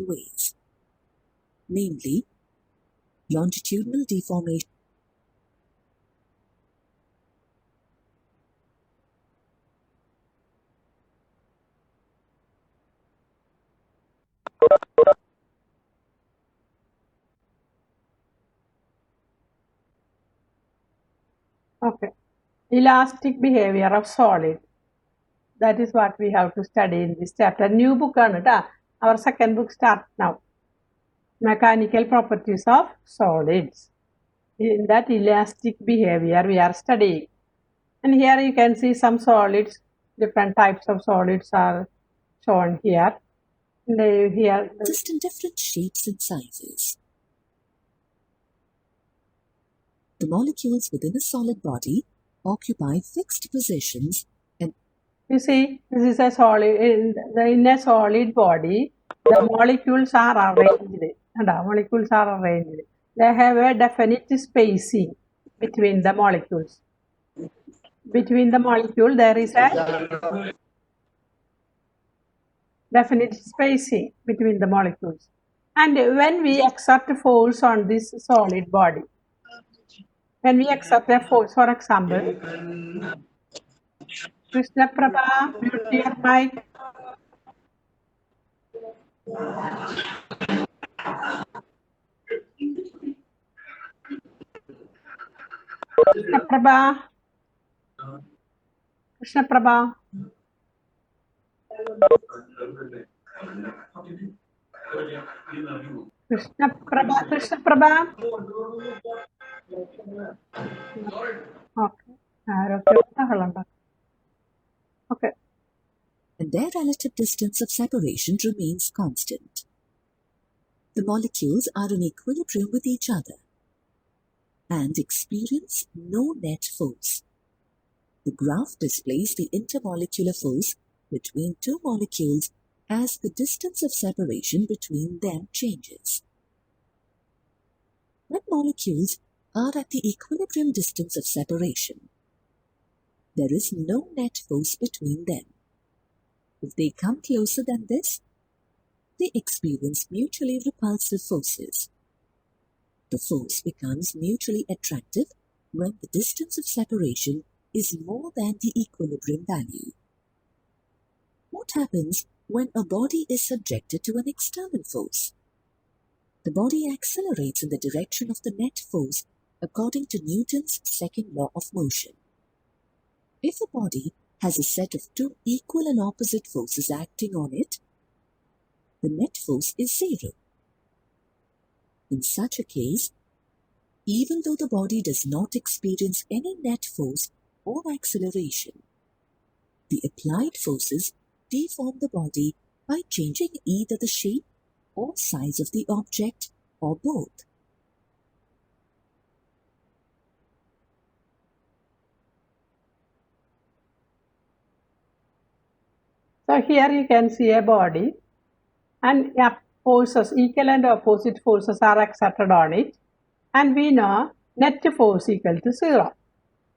ways, namely longitudinal deformation. Okay. Elastic behavior of solid. That is what we have to study in this chapter. New book, our second book starts now. Mechanical properties of solids. In that elastic behavior we are studying. And here you can see some solids, different types of solids are shown here. Here Just in different shapes and sizes. The molecules within a solid body occupy fixed positions, and you see, this is a solid. In a solid body, the molecules are arranged. Molecules are arranged. They have a definite spacing between the molecules. Between the molecule, there is a definite spacing between the molecules. And when we exert force on this solid body, when we exert a force, for example, Krishna Prabha, mute your mic. Krishna Prabha. Krishna Prabha. Krishna Prabha. Krishna Prabha. Okay. And their relative distance of separation remains constant. The molecules are in equilibrium with each other and experience no net force. The graph displays the intermolecular force between two molecules as the distance of separation between them changes. When molecules are at the equilibrium distance of separation, there is no net force between them. If they come closer than this, they experience mutually repulsive forces. The force becomes mutually attractive when the distance of separation is more than the equilibrium value. What happens when a body is subjected to an external force? The body accelerates in the direction of the net force according to Newton's second law of motion. If a body has a set of two equal and opposite forces acting on it, the net force is zero. In such a case, even though the body does not experience any net force or acceleration, the applied forces deform the body by changing either the shape or size of the object or both. So here you can see a body and forces, equal and opposite forces are exerted on it, and we know net force equal to 0.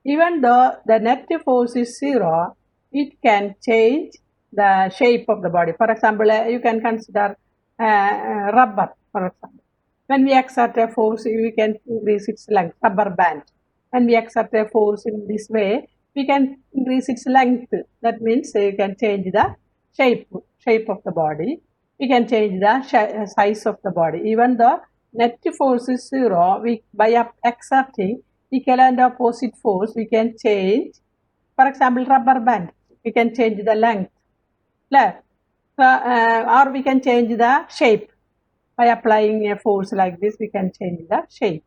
Even though the net force is 0, it can change the shape of the body. For example, you can consider rubber, for example. When we exert a force, we can increase its length, rubber band. When we exert a force in this way, we can increase its length. That means you can change the shape of the body. We can change the size of the body. Even though net force is 0, by exerting equal and opposite force, we can change, for example, rubber band. We can change the length, or we can change the shape. By applying a force like this, we can change the shape.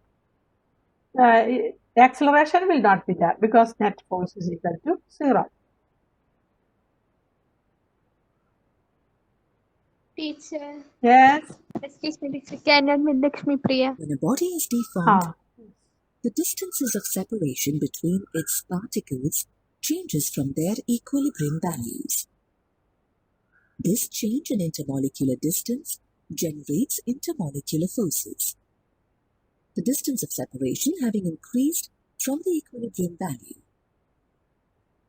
The acceleration will not be there because net force is equal to 0. Teacher. Yes. Excuse me, teacher. Can you admit Lakshmi Priya? When a body is deformed, the distances of separation between its particles changes from their equilibrium values. This change in intermolecular distance generates intermolecular forces. The distance of separation having increased from the equilibrium value.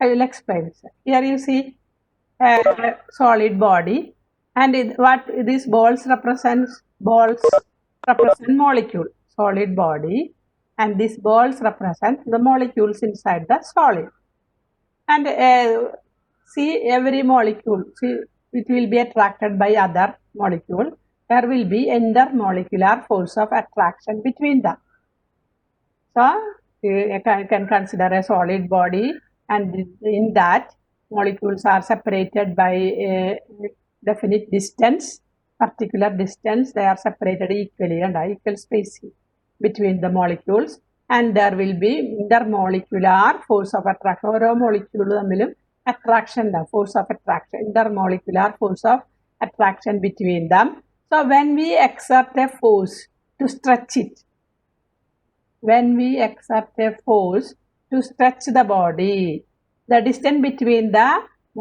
I will explain. Here you see a solid body And what these balls represent molecule, solid body, and these balls represent the molecules inside the solid. And see, every molecule, see, it will be attracted by other molecule. There will be intermolecular force of attraction between them. So you can consider a solid body, and in that molecules are separated by a definite distance, particular distance. They are separated equally and equal spacing between the molecules, and there will be intermolecular force of attraction. ഓരോ molecule തമ്മിലും attraction, the force of attraction, intermolecular force of attraction between them. So when we exert a force to stretch it, when we exert a force to stretch the body, the distance between the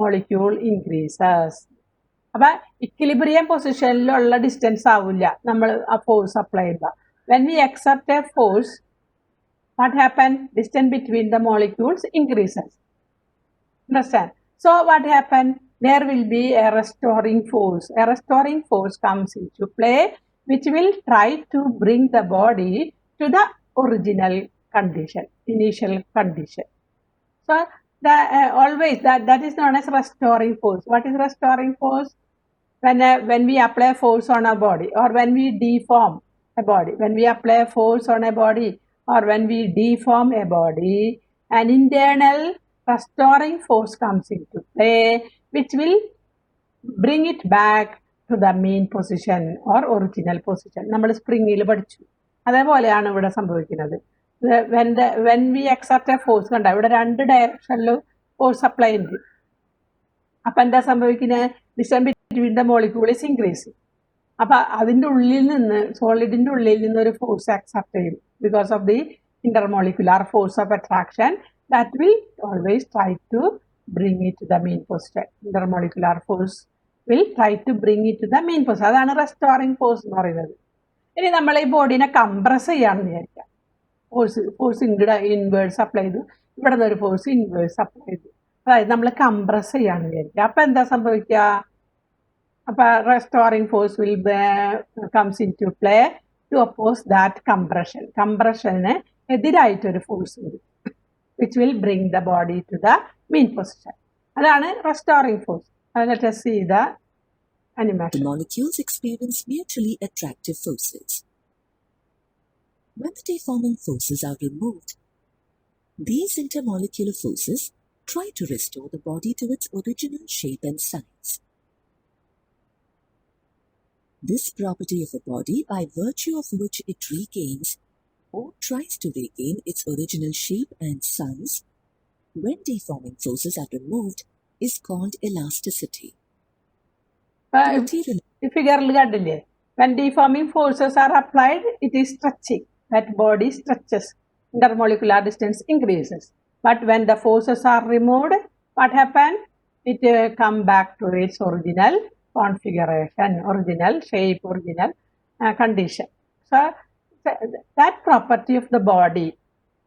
molecule increases. അപ്പൊ equilibrium പൊസിഷനിലുള്ള distance ആവില്ല നമ്മൾ ആ force apply ചെയ്യുക. When we exert a force, what happens? Distance between the molecules increases. Understand? So what happens? There will be a restoring force. A restoring force comes into play, which will try to bring the body to the original condition, initial condition. So the always that is known as restoring force. What is restoring force? When we apply force on a body, or when we deform a body, when we apply force on a body, or when we deform a body, an internal restoring force comes into play, which will bring it back to the mean position or original position. നമ്മൾ സ്പ്രിങ്ങിൽ പഠിച്ചു, അതേപോലെയാണ് ഇവിടെ സംഭവിക്കുന്നത്. when we exert a force, കണ്ട ഇവിടെ രണ്ട് ഡയറക്ഷനിലും force apply ഉണ്ട്. അപ്പം എന്താ സംഭവിക്കുന്നത്? Distance between the molecule is increasing. അപ്പം അതിൻ്റെ ഉള്ളിൽ നിന്ന്, സോളിഡിൻ്റെ ഉള്ളിൽ നിന്ന് ഒരു ഫോഴ്സ് അക്സെപ്റ്റ് ചെയ്യും because of the intermolecular force of attraction that will always try to bring it to the mean position. Intermolecular force will try to bring it to the mean position. അതാണ് restoring force എന്ന് പറയുന്നത്. ഇനി നമ്മൾ ഈ ബോഡീനെ compress ചെയ്യാമെന്ന് വിചാരിക്കാം. Force inverse apply ചെയ്തു, ഇവിടെ നിന്ന് ഒരു ഫോഴ്സ് ഇൻവേഴ്സ് അപ്ലൈ ചെയ്തു. അതായത് നമ്മൾ കംപ്രസ് ചെയ്യാമെന്ന് വിചാരിക്കുക. അപ്പം എന്താ സംഭവിക്കുക? അപ്പം restoring force will comes in to play to oppose that compression. കംപ്രഷന് എതിരായിട്ടൊരു ഫോഴ്സ് വരും, which will bring the body to the mean position. അതാണ് restoring force. Let us see the animation. The molecules experience mutually attractive forces. When the deforming forces are removed, these intermolecular forces try to restore the body to its original shape and size. This property of a body, by virtue of which it regains or tries to regain its original shape and size when deforming forces are removed, is called elasticity. ഫിഗറിൽ കണ്ടില്ലേ, when deforming forces are applied, it is stretching. That body stretches, intermolecular distance increases. But when the forces are removed, what happens? It come back to its original configuration, original shape, original condition. So that property of the body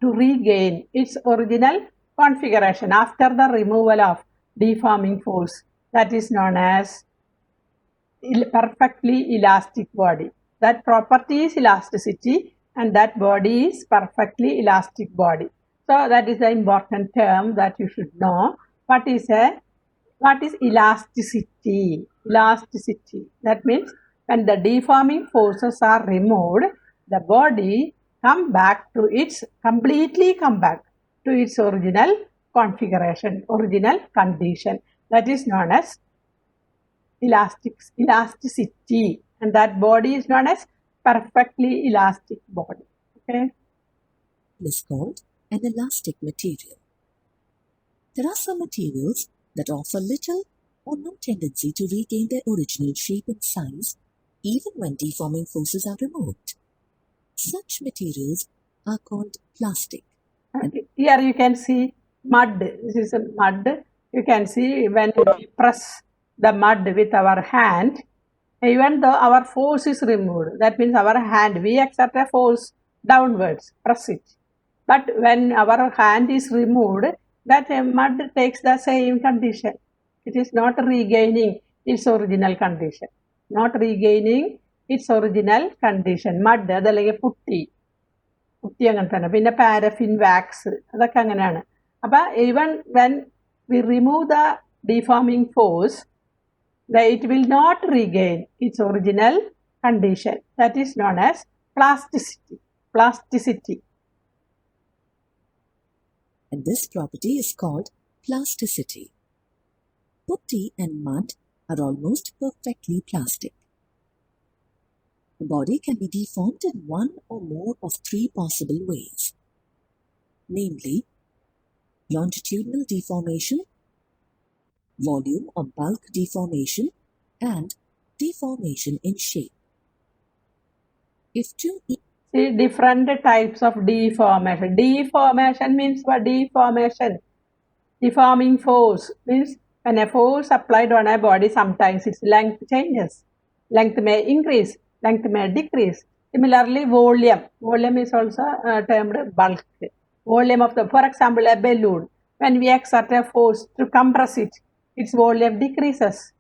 to regain its original configuration after the removal of deforming force, that is known as perfectly elastic body. That property is elasticity, and that body is perfectly elastic body. So that is the important term that you should know. What is elasticity? Elasticity, that means when the deforming forces are removed, the body completely come back to its original configuration, original condition. That is known as elasticity, and that body is known as perfectly elastic body. Okay, it is called an elastic material. There are some materials that offer little or no tendency to regain their original shape and size even when deforming forces are removed. Such materials are called plastic. Here you can see mud. This is a mud. You can see when we press the mud with our hand, even though our force is removed, that means our hand, we exert a force downwards, press it. But when our hand is removed, that mud takes the same condition. It is not regaining its original condition. Not regaining its original condition. Mud അതല്ലെങ്കിൽ putty അങ്ങനെ തന്നെ. പിന്നെ paraffin wax അതൊക്കെ അങ്ങനെയാണ്. അപ്പം even when we remove the deforming force, it will not regain its original condition. That is known as plasticity. And this property is called plasticity. Putty and mud are almost perfectly plastic. The body can be deformed in one or more of three possible ways, namely longitudinal deformation, volume or bulk deformation, and deformation in shape. If two See, different types of deformation. Deformation means what? Deformation. Deforming force means when a force applied on a body, sometimes its length changes. Length may increase, length may decrease. Similarly, volume. Volume is also termed bulk. Volume of the, for example, a balloon. When we exert a force to compress it, its volume decreases.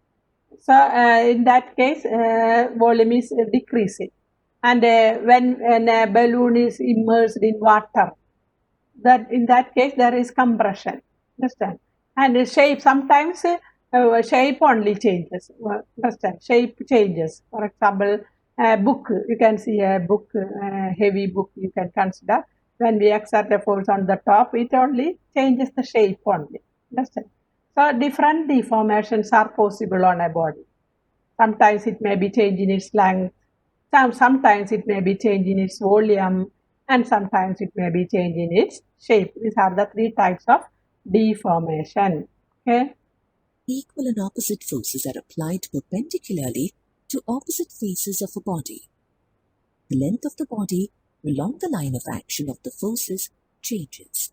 So, in that case, volume is decreasing. And when a balloon is immersed in water, in that case there is compression. Understand? And the shape, sometimes shape only changes. Understand? Shape changes. For example, a book, you can see a book, heavy book you can consider. When we exert a force on the top, it only changes the shape only. Understand? So different deformations are possible on a body. Sometimes it may be changing its length, sometimes it may be changing its volume, and sometimes it may be changing its shape. These are the three types of deformation. Okay. Equal and opposite forces are applied perpendicularly to opposite faces of a body. The length of the body along the line of action of the forces changes.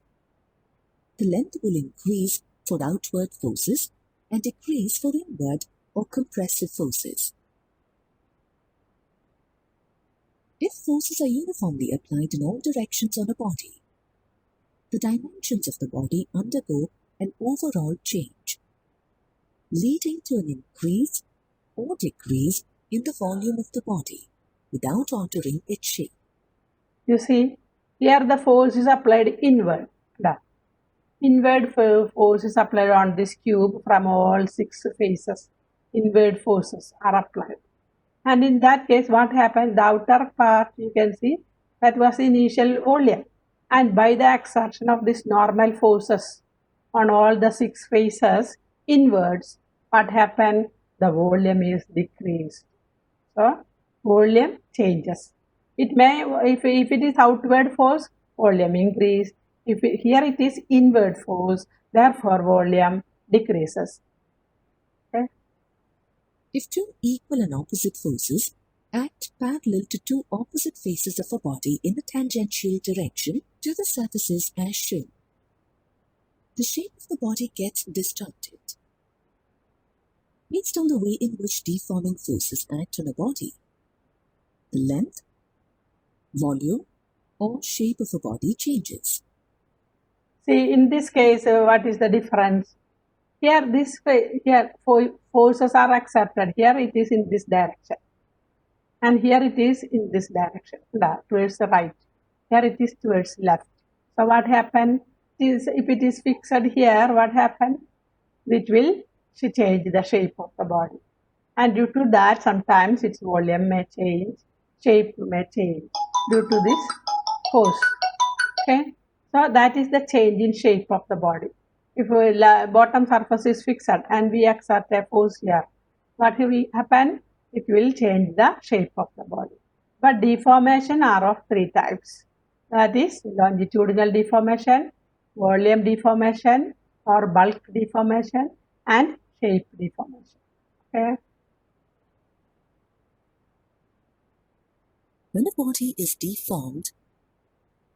The length will increase for outward forces and decrease for inward or compressive forces. If forces are uniformly applied in all directions on a body, the dimensions of the body undergo an overall change, leading to an increase or decrease in the volume of the body without altering its shape. You see, here the force is applied inward. Inward force is applied on this cube from all 6 faces. Inward forces are applied. And in that case, what happened? The outer part, you can see, that was initial volume. And by the exertion of these normal forces on all the 6 faces inwards, what happened? The volume is decreased. So, volume changes. It may, if it is outward force, volume increase. Here it is inward force, therefore volume decreases. Okay. If two equal and opposite forces act parallel to two opposite faces of a body in a tangential direction to the surfaces as shown, the shape of the body gets distorted. Based on the way in which deforming forces act on a body, the length, volume, or shape of a body changes. See, in this case, what is the difference? Here, forces are exerted. Here it is in this direction. And here it is in this direction, towards the right. Here it is towards left. So what happened is, if it is fixed here, what happened? It will change the shape of the body. And due to that, sometimes its volume may change, shape may change due to this force. Okay. So that is the change in shape of the body. If bottom surface is fixed and we exert a force here, what will happen? It will change the shape of the body. But deformation are of 3 types. That is longitudinal deformation, volume deformation or bulk deformation, and shape deformation. Okay. When a body is deformed,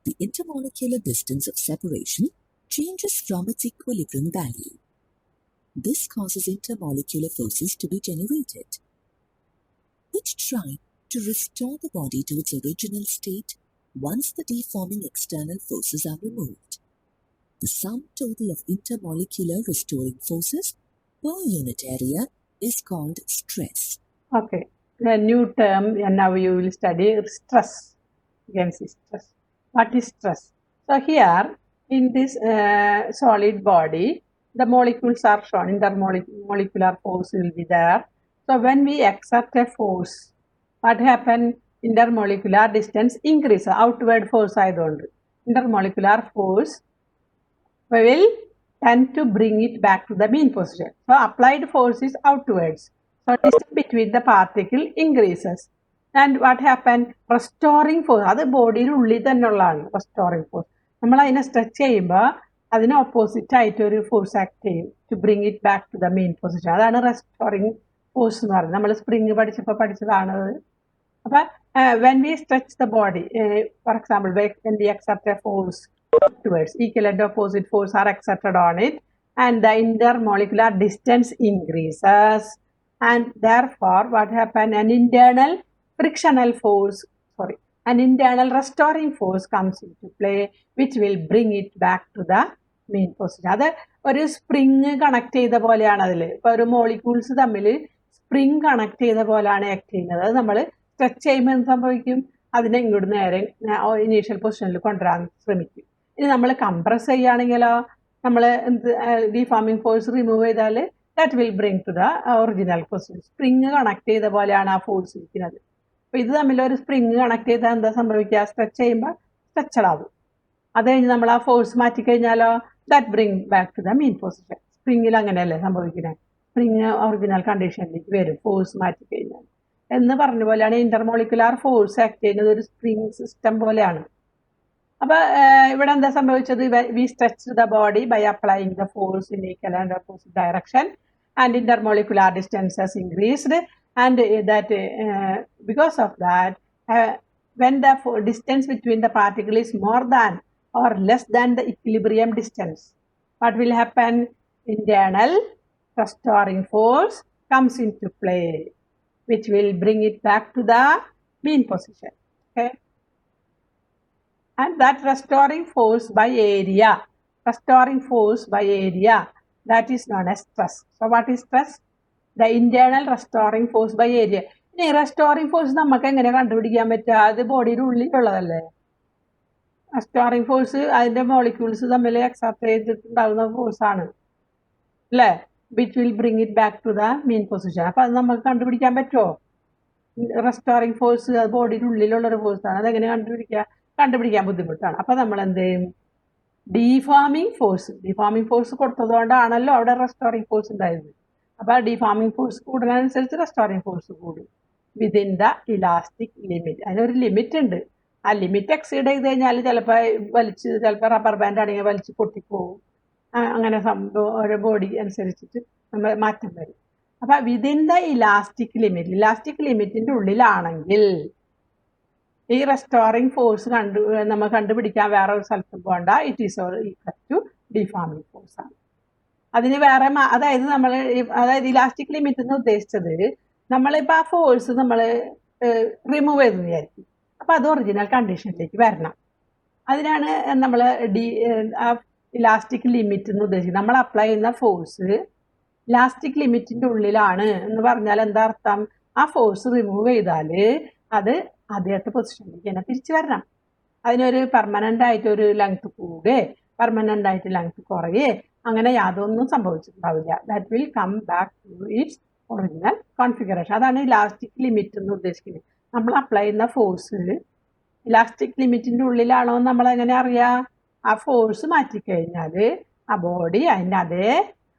the intermolecular distance of separation changes from its equilibrium value. This causes intermolecular forces to be generated, which try to restore the body to its original state once the deforming external forces are removed. The sum total of intermolecular restoring forces per unit area is called stress. Okay, the new term, and now you will study stress. You can see stress. What is stress? So here in this solid body, the molecules are shown. Intermolecular force will be there. So when we exert a force, what happen? Intermolecular distance increase. Outward force ആയതുകൊണ്ട് intermolecular force will tend to bring it back to the mean position. So applied force is outwards. So distance between the particle increases. And what happened? Restoring force. അത് ബോഡിയുടെ ഉള്ളിൽ തന്നെയുള്ളതാണ് റെസ്റ്റോറിങ് force. നമ്മൾ അതിനെ stretch ചെയ്യുമ്പോൾ അതിന് opposite ആയിട്ട് ഒരു force act ചെയ്യും to bring it back to the main position. അതാണ് റെസ്റ്റോറിങ് ഫോഴ്സ് എന്ന് പറയുന്നത്. നമ്മൾ സ്പ്രിങ് പഠിച്ചപ്പോൾ പഠിച്ചതാണ്. അപ്പം when we stretch the body, for example, when we exert a force towards equal and opposite force are exerted on it, and the intermolecular distance increases, and therefore what happen? An internal frictional force, an internal restoring force comes into play, which will bring it back to the mean position. അത് ഒരു spring connect ചെയ്ത പോലെയാണ്. അതിൽ ഇപ്പോൾ ഒരു molecules തമ്മിൽ spring connect ചെയ്ത പോലെയാണ് ആക്ട് ചെയ്യുന്നത്. അത് നമ്മൾ സ്ട്രെച്ച് ചെയ്യുമ്പോൾ എന്ത് സംഭവിക്കും? അതിനെ ഇങ്ങോട്ട് നേരെ ഇനീഷ്യൽ പൊസിഷനിൽ കൊണ്ടുവരാൻ ശ്രമിക്കും. ഇനി നമ്മൾ കംപ്രസ് ചെയ്യുകയാണെങ്കിലോ, നമ്മൾ എന്ത് ഡിഫോമിംഗ് ഫോഴ്സ് റിമൂവ് ചെയ്താൽ that will bring to the original position. Spring connect ചെയ്ത പോലെയാണ് ആ ഫോഴ്സ് ഇരിക്കുന്നത്. അപ്പോൾ ഇത് തമ്മിൽ ഒരു സ്പ്രിങ് കണക്ട് ചെയ്താൽ എന്താ സംഭവിക്കുക? സ്ട്രെച്ച് ചെയ്യുമ്പോൾ സ്ട്രെച്ചഡ് ആവും. അത് കഴിഞ്ഞ് നമ്മൾ ആ ഫോഴ്സ് മാറ്റിക്കഴിഞ്ഞാലോ that bring back to the mean position. സ്പ്രിങ്ങിൽ അങ്ങനെയല്ലേ സംഭവിക്കുന്നത്? സ്പ്രിങ് ഒറിജിനൽ കണ്ടീഷനിലേക്ക് വരും ഫോഴ്സ് മാറ്റിക്കഴിഞ്ഞാൽ. എന്ന് പറഞ്ഞ പോലെയാണ് ഇന്റർമോളിക്കുലാർ ഫോഴ്സ് ആക്ട് ചെയ്യുന്നത് ഒരു സ്പ്രിങ് സിസ്റ്റം പോലെയാണ്. അപ്പോൾ ഇവിടെ എന്താ സംഭവിച്ചത്? We stretch the body by applying the force in equal and opposite direction, and intermolecular distances increased, and that because of that when the distance between the particle is more than or less than the equilibrium distance, what will happen? Internal restoring force comes into play, which will bring it back to the mean position. Okay, and that restoring force by area, that is known as stress. So what is stress? The internal restoring force by area. ഇനി restoring force നമുക്ക് എങ്ങനെ കണ്ടുപിടിക്കാൻ പറ്റുക? അത് ബോഡിയുടെ ഉള്ളിലുള്ളതല്ലേ. Restoring force അതിൻ്റെ molecules തമ്മിൽ എക്സർട്ട് ചെയ്തിട്ടുണ്ടാകുന്ന ഫോഴ്സാണ് അല്ലേ, which will bring it back to the mean position. അപ്പം അത് നമുക്ക് കണ്ടുപിടിക്കാൻ പറ്റുമോ? റെസ്റ്റോറിംഗ് ഫോഴ്സ് അത് ബോഡിയുടെ ഉള്ളിലുള്ളൊരു ഫോഴ്സാണ്. അതെങ്ങനെ കണ്ടുപിടിക്കാൻ ബുദ്ധിമുട്ടാണ്. അപ്പം നമ്മൾ എന്ത് ചെയ്യും? ഡിഫോമിംഗ് ഫോഴ്സ് കൊടുത്തതുകൊണ്ടാണല്ലോ അവിടെ റെസ്റ്റോറിംഗ് ഫോഴ്സ് ഉണ്ടായത്. അപ്പോൾ ഡിഫോമിംഗ് ഫോഴ്സ് കൂടുന്നതനുസരിച്ച് റെസ്റ്റോറിംഗ് ഫോഴ്സ് കൂടും വിതിൻ ദ ഇലാസ്റ്റിക് ലിമിറ്റ്. അതിനൊരു ലിമിറ്റ് ഉണ്ട്. ആ ലിമിറ്റ് എക്സീഡ് ചെയ്ത് കഴിഞ്ഞാൽ ചിലപ്പോൾ റബ്ബർ ബാൻഡ് ആണെങ്കിൽ വലിച്ച് പൊട്ടിപ്പോവും. അങ്ങനെ സംഭവം ഓരോ ബോഡി അനുസരിച്ചിട്ട് നമ്മൾ മാറ്റം വരും. അപ്പോൾ വിതിൻ ദ ഇലാസ്റ്റിക് ലിമിറ്റിൻ്റെ ഉള്ളിലാണെങ്കിൽ ഈ റെസ്റ്റോറിംഗ് ഫോഴ്സ് നമ്മൾ കണ്ടുപിടിക്കാൻ വേറെ ഒരു സ്ഥലത്ത് പോകണ്ട. It is equal to deforming force ആണ്. അതിന് വേറെ അതായത് ഇലാസ്റ്റിക് ലിമിറ്റ് എന്ന് ഉദ്ദേശിച്ചത് നമ്മളിപ്പോൾ ആ ഫോഴ്സ് നമ്മൾ റിമൂവ് ചെയ്തെന്ന് വിചാരിക്കും. അപ്പോൾ അത് ഒറിജിനൽ കണ്ടീഷനിലേക്ക് വരണം. അതിനാണ് നമ്മൾ ആ ഇലാസ്റ്റിക് ലിമിറ്റ് എന്ന് ഉദ്ദേശിക്കുന്നത്. നമ്മൾ അപ്ലൈ ചെയ്യുന്ന ഫോഴ്സ് ഇലാസ്റ്റിക് ലിമിറ്റിൻ്റെ ഉള്ളിലാണ് എന്ന് പറഞ്ഞാൽ എന്താ അർത്ഥം? ആ ഫോഴ്സ് റിമൂവ് ചെയ്താൽ അത് ആദ്യമായിട്ട് പൊസിഷനിലേക്ക് തന്നെ തിരിച്ചു വരണം. അതിനൊരു പെർമനൻ്റ് ആയിട്ട് ഒരു ലെങ്ത് കൂടുകയെ പെർമനൻ്റ് ആയിട്ട് ലെങ്ത് കുറയേ അങ്ങനെ യാതൊന്നും സംഭവിച്ചിട്ടുണ്ടാവില്ല. That will come back to its original configuration. അതാണ് ഇലാസ്റ്റിക് ലിമിറ്റ് എന്ന് ഉദ്ദേശിക്കുന്നത്. നമ്മൾ അപ്ലൈ ചെയ്യുന്ന ഫോഴ്സ് ഇലാസ്റ്റിക് ലിമിറ്റിൻ്റെ ഉള്ളിലാണോ എന്ന് നമ്മൾ എങ്ങനെ അറിയാം? ആ ഫോഴ്സ് മാറ്റിക്കഴിഞ്ഞാൽ ആ ബോഡി അതിൻ്റെ അതേ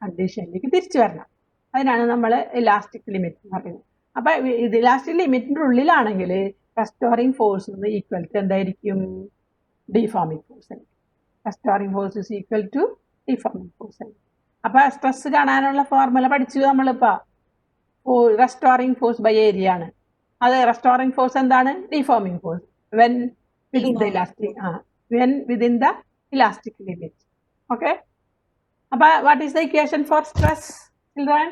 കണ്ടീഷനിലേക്ക് തിരിച്ചു വരണം. അതിനാണ് നമ്മൾ ഇലാസ്റ്റിക് ലിമിറ്റ് എന്ന് പറയുന്നത്. അപ്പം ഇത് ഇലാസ്റ്റിക് ലിമിറ്റിൻ്റെ ഉള്ളിലാണെങ്കിൽ റെസ്റ്റോറിംഗ് ഫോഴ്സ് ഈക്വൽ ടു എന്തായിരിക്കും? Deforming force. Restoring force is equal to deforming force. അപ്പോൾ സ്ട്രെസ് കാണാനുള്ള ഫോർമുല പഠിച്ചു നമ്മളിപ്പോൾ. റെസ്റ്റോറിംഗ് ഫോഴ്സ് ബൈ ഏരിയ ആണ്. അത് റെസ്റ്റോറിംഗ് ഫോഴ്സ് എന്താണ്? Deforming force when within the elastic limit. Okay, അപ്പോൾ what is the equation for stress children?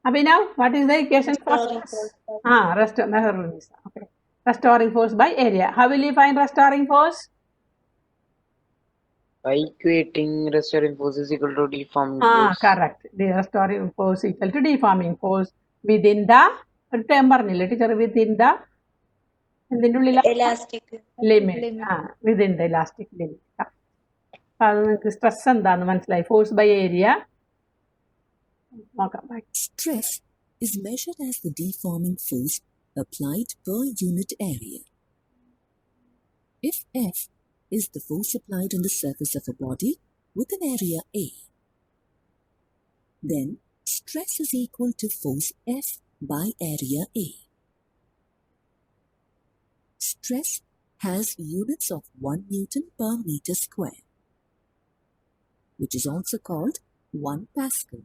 Abhinav, what is the equation for stress? Okay. Restoring force by area. How will you find restoring force? By equating restoring force is equal to deforming force. Correct. The restoring force equal to deforming force within the ഒരു term പറഞ്ഞില്ലേ teacher within the എന്തിൻ്റെ ഉള്ളിലാണ് elastic limit Limit. Within the elastic limit. അപ്പൊ അത് നിങ്ങൾക്ക് stress എന്താന്ന് മനസ്സിലായി. Force by area നോക്കാം. Stress is measured as the deforming force applied per unit area. If F is the force applied on the surface of a body with an area A, then stress is equal to force F by area A. Stress has units of 1 Newton per meter square, which is also called 1 Pascal.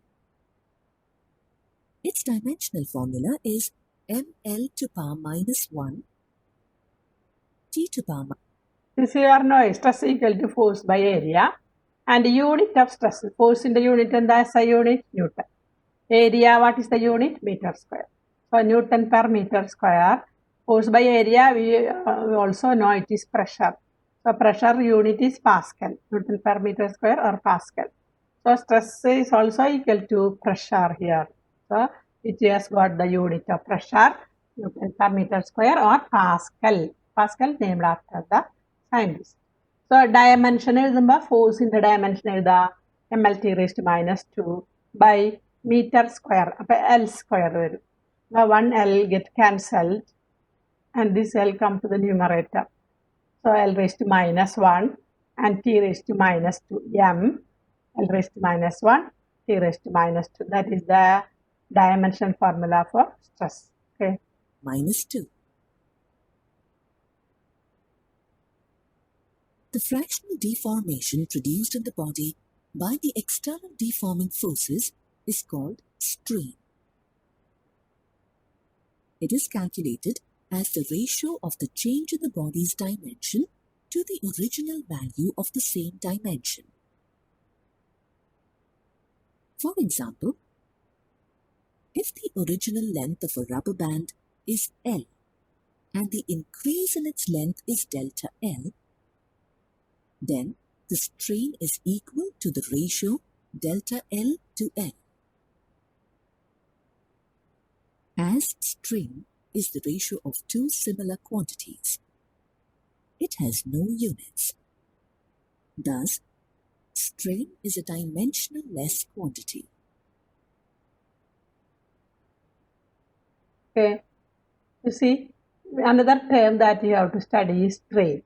Its dimensional formula is ml to power minus 1 t to power This here no stress equal to force by area and unit of stress. Force in the unit and that's a unit Newton. Area, what is the unit? Meter square. So Newton per meter square. Force by area, we also know it is pressure. So pressure unit is Pascal. Newton per meter square or Pascal. So stress is also equal to pressure here. So it has got the unit of pressure, Newton per meter square or Pascal. Pascal named after the scientist. So dimension എഴുതുമ്പോ ഫോഴ്സിന്റെ dimension എഴുതാ mlt raised to minus 2 by meter square. അപ്പൊ L square വരും. 1L get cancelled and this L come to the numerator. So L raised to minus 1 and T raised to minus 2 m. L raised to minus 1, T raised to minus 2. That is the dimension formula for stress. Okay. minus 2. The fractional deformation produced in the body by the external deforming forces is called strain. It is calculated as the ratio of the change in the body's dimension to the original value of the same dimension. For example, if the original length of a rubber band is L and the increase in its length is delta L, then the strain is equal to the ratio delta L to L. As strain is the ratio of two similar quantities, it has no units. Thus, strain is a dimensionless quantity. Okay. You see, another term that you have to study is strain.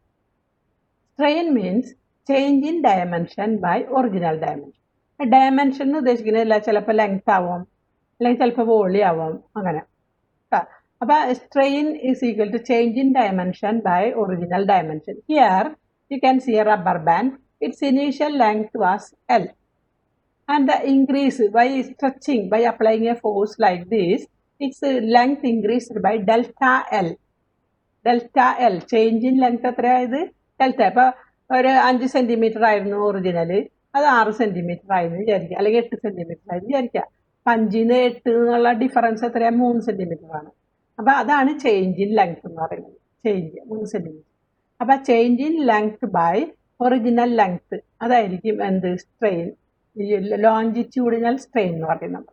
Strain means change in dimension by original dimension. Dimension എന്ന് ഉദ്ദേശിക്കുന്നില്ല ചിലപ്പോൾ length ആവും അല്ലെങ്കിൽ ചിലപ്പോൾ volley ആവും അങ്ങനെ. അപ്പൊ strain is equal to change in dimension by original dimension. Here you can see a rubber band. Its initial length was L and the increase by stretching by applying a force like this, its length increased by delta L. Delta L change in length എത്രയായത് delta. ഇപ്പൊ ഒരു 5 centimetre ആയിരുന്നു original, അത് 6 centimetre ആയിരുന്നു വിചാരിക്കുക, അല്ലെങ്കിൽ 8 centimetre ആയിരുന്നു വിചാരിക്കുക. 5 8 എന്നുള്ള ഡിഫറൻസ് എത്രയാ 3 സെന്റിമീറ്റർ ആണ്. അപ്പൊ അതാണ് ചേഞ്ച് ഇൻ ലെങ്ത് എന്ന് പറയുന്നത്. Change 3 centimetre. അപ്പൊ change in length by original length അതായിരിക്കും എന്ത് സ്ട്രെയിൻ. ലോഞ്ചിറ്റ്യൂഡിനൽ സ്ട്രെയിൻ എന്ന് പറയുന്നത്.